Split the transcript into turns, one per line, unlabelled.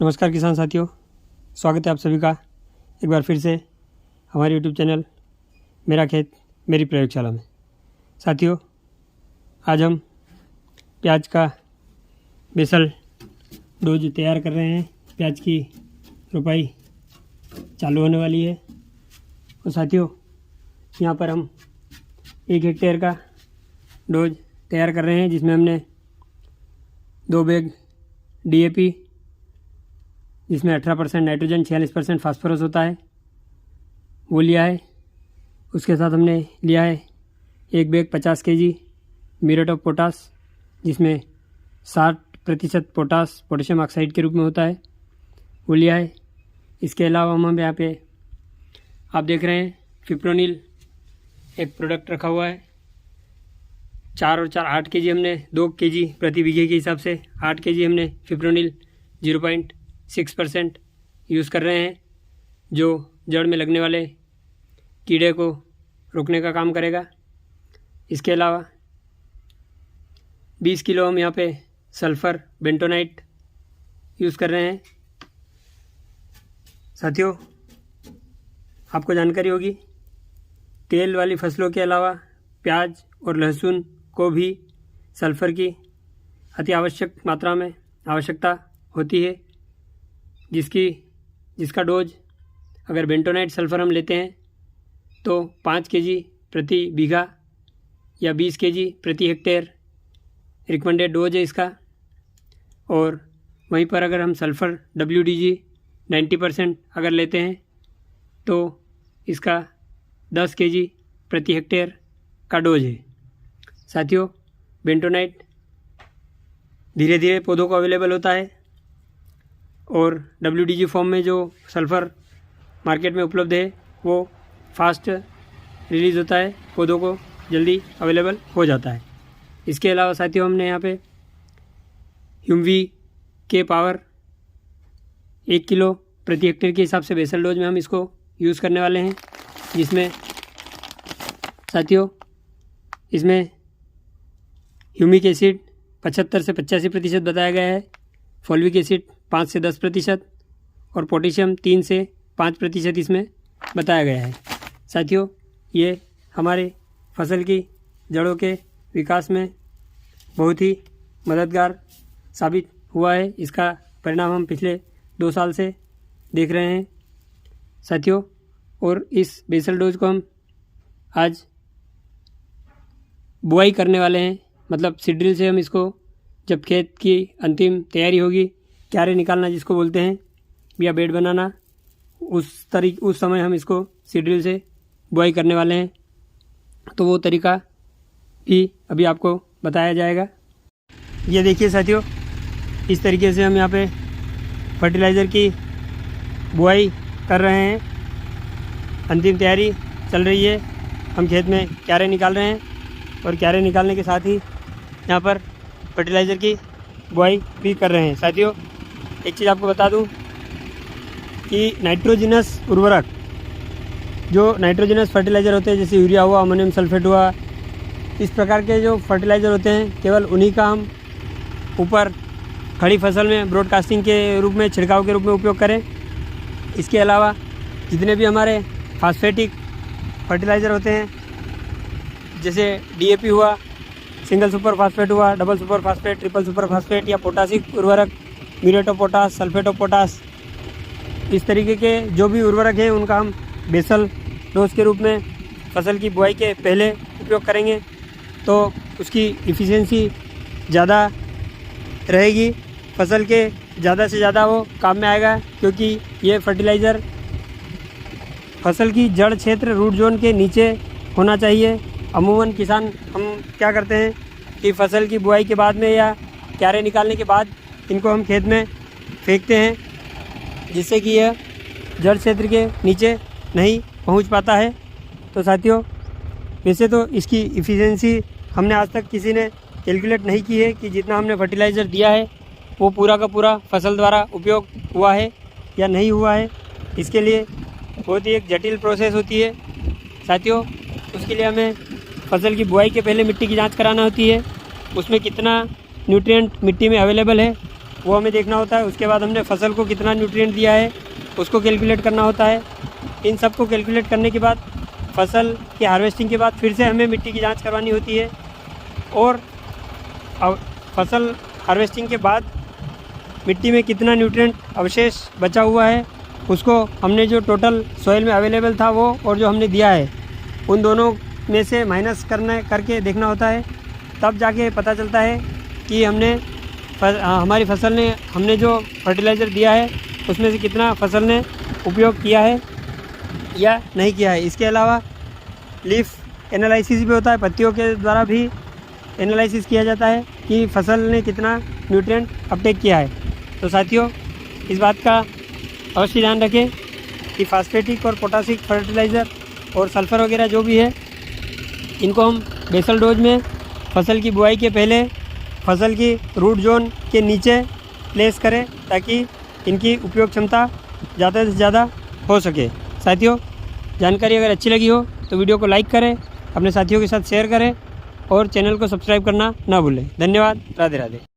नमस्कार किसान साथियों, स्वागत है आप सभी का एक बार फिर से हमारे YouTube चैनल मेरा खेत मेरी प्रयोगशाला में। साथियों, आज हम प्याज का बेसल डोज तैयार कर रहे हैं। प्याज की रोपाई चालू होने वाली है और साथियों, यहाँ पर हम 1 हेक्टेयर का डोज तैयार कर रहे हैं, जिसमें हमने 2 बैग DAP, जिसमें 18% नाइट्रोजन 46% फास्फोरस होता है, वो लिया है। उसके साथ हमने लिया है 1 bag 50 kg muriate of potash, जिसमें 60% पोटेशियम ऑक्साइड के रूप में होता है, वो लिया है। इसके अलावा हम यहाँ पे आप देख रहे हैं फिप्रोनिल एक प्रोडक्ट रखा हुआ है। 4 और 4 8 kg हमने 2 kg प्रति बीघे के हिसाब से 8 kg हमने फिप्रोनिल 0.6% यूज़ कर रहे हैं, जो जड़ में लगने वाले कीड़े को रोकने का काम करेगा। इसके अलावा 20 किलो हम यहाँ पे सल्फ़र बेंटोनाइट यूज़ कर रहे हैं। साथियों, आपको जानकारी होगी, तेल वाली फसलों के अलावा प्याज और लहसुन को भी सल्फ़र की अति आवश्यक मात्रा में आवश्यकता होती है, जिसका डोज अगर बेंटोनाइट सल्फ़र हम लेते हैं तो 5 kg प्रति बीघा या 20 kg प्रति हेक्टेयर रिकमेंडेड डोज है इसका। और वहीं पर अगर हम सल्फ़र WDG 90% अगर लेते हैं तो इसका 10 kg प्रति हेक्टेयर का डोज है। साथियों, बेंटोनाइट धीरे धीरे पौधों को अवेलेबल होता है और WDG फॉर्म में जो सल्फ़र मार्केट में उपलब्ध है वो फास्ट रिलीज़ होता है, पौधों को जल्दी अवेलेबल हो जाता है। इसके अलावा साथियों, हमने यहाँ पे ह्यूमवी के पावर 1 किलो प्रति हेक्टेयर के हिसाब से बेसल डोज में हम इसको यूज़ करने वाले हैं, जिसमें साथियों इसमें ह्यूमिक एसिड 75 से 85% बताया गया है, फॉल्विक एसिड 5 से 10% और पोटेशियम 3 से 5% इसमें बताया गया है। साथियों, ये हमारे फसल की जड़ों के विकास में बहुत ही मददगार साबित हुआ है। इसका परिणाम हम पिछले 2 साल से देख रहे हैं साथियों। और इस बेसल डोज को हम आज बुआई करने वाले हैं, मतलब सीड ड्रिल से हम इसको, जब खेत की अंतिम तैयारी होगी, क्यारे निकालना जिसको बोलते हैं या बेड बनाना, उस समय हम इसको सीड ड्रिल से बुआई करने वाले हैं। तो वो तरीका भी अभी आपको बताया जाएगा। ये देखिए साथियों, इस तरीके से हम यहाँ पे फर्टिलाइज़र की बुआई कर रहे हैं। अंतिम तैयारी चल रही है, हम खेत में क्यारे निकाल रहे हैं और क्यारे निकालने के साथ ही यहाँ पर फर्टिलाइज़र की बुआई भी कर रहे हैं। साथियों, एक चीज़ आपको बता दूं कि नाइट्रोजिनस उर्वरक, जो नाइट्रोजिनस फर्टिलाइज़र होते हैं, जैसे यूरिया हुआ, अमोनियम सल्फेट हुआ, इस प्रकार के जो फर्टिलाइज़र होते हैं, केवल उन्हीं का हम ऊपर खड़ी फसल में ब्रॉडकास्टिंग के रूप में, छिड़काव के रूप में उपयोग करें। इसके अलावा जितने भी हमारे फास्फेटिक फर्टिलाइज़र होते हैं, जैसे DAP हुआ, सिंगल सुपर फास्फेट हुआ, double super phosphate, triple super phosphate या पोटासिक उर्वरक, muriate of potash, sulphate of potash, इस तरीके के जो भी उर्वरक हैं उनका हम बेसल डोज के रूप में फसल की बुआई के पहले उपयोग करेंगे, तो उसकी इफ़िशियंसी ज़्यादा रहेगी, फसल के ज़्यादा से ज़्यादा वो काम में आएगा, क्योंकि ये फर्टिलाइज़र फसल की जड़ क्षेत्र, रूट जोन के नीचे होना चाहिए। अमूमन किसान हम क्या करते हैं कि फसल की बुआई के बाद में या क्यारे निकालने के बाद इनको हम खेत में फेंकते हैं, जिससे कि यह जड़ क्षेत्र के नीचे नहीं पहुंच पाता है। तो साथियों, वैसे तो इसकी इफ़िशियंसी हमने आज तक किसी ने कैलकुलेट नहीं की है कि जितना हमने फर्टिलाइज़र दिया है वो पूरा का पूरा फसल द्वारा उपयोग हुआ है या नहीं हुआ है। इसके लिए बहुत ही एक जटिल प्रोसेस होती है साथियों। उसके लिए हमें फसल की बुआई के पहले मिट्टी की जांच कराना होती है, उसमें कितना न्यूट्रिएंट मिट्टी में अवेलेबल है वो हमें देखना होता है। उसके बाद हमने फसल को कितना न्यूट्रिएंट दिया है उसको कैलकुलेट करना होता है। इन सब को कैलकुलेट करने के बाद फसल की हार्वेस्टिंग के बाद फिर से हमें मिट्टी की जांच करवानी होती है। और फसल हार्वेस्टिंग के बाद मिट्टी में कितना न्यूट्रिएंट अवशेष बचा हुआ है उसको हमने जो टोटल सॉइल में अवेलेबल था वो और जो हमने दिया है उन दोनों में से माइनस करके देखना होता है। तब जाके पता चलता है कि हमारी फसल ने हमने जो फर्टिलाइज़र दिया है उसमें से कितना फसल ने उपयोग किया है या नहीं किया है। इसके अलावा लीफ एनालिसिस भी होता है, पत्तियों के द्वारा भी एनालिसिस किया जाता है कि फसल ने कितना न्यूट्रिएंट अपटेक किया है। तो साथियों, इस बात का अवश्य ध्यान रखें कि फास्फेटिक और पोटासिक फर्टिलाइज़र और सल्फ़र वगैरह जो भी है इनको हम बेसल डोज में फसल की बुआई के पहले फसल की रूट जोन के नीचे प्लेस करें ताकि इनकी उपयोग क्षमता ज़्यादा से ज़्यादा हो सके। साथियों, जानकारी अगर अच्छी लगी हो तो वीडियो को लाइक करें, अपने साथियों के साथ शेयर करें और चैनल को सब्सक्राइब करना ना भूलें। धन्यवाद। राधे राधे।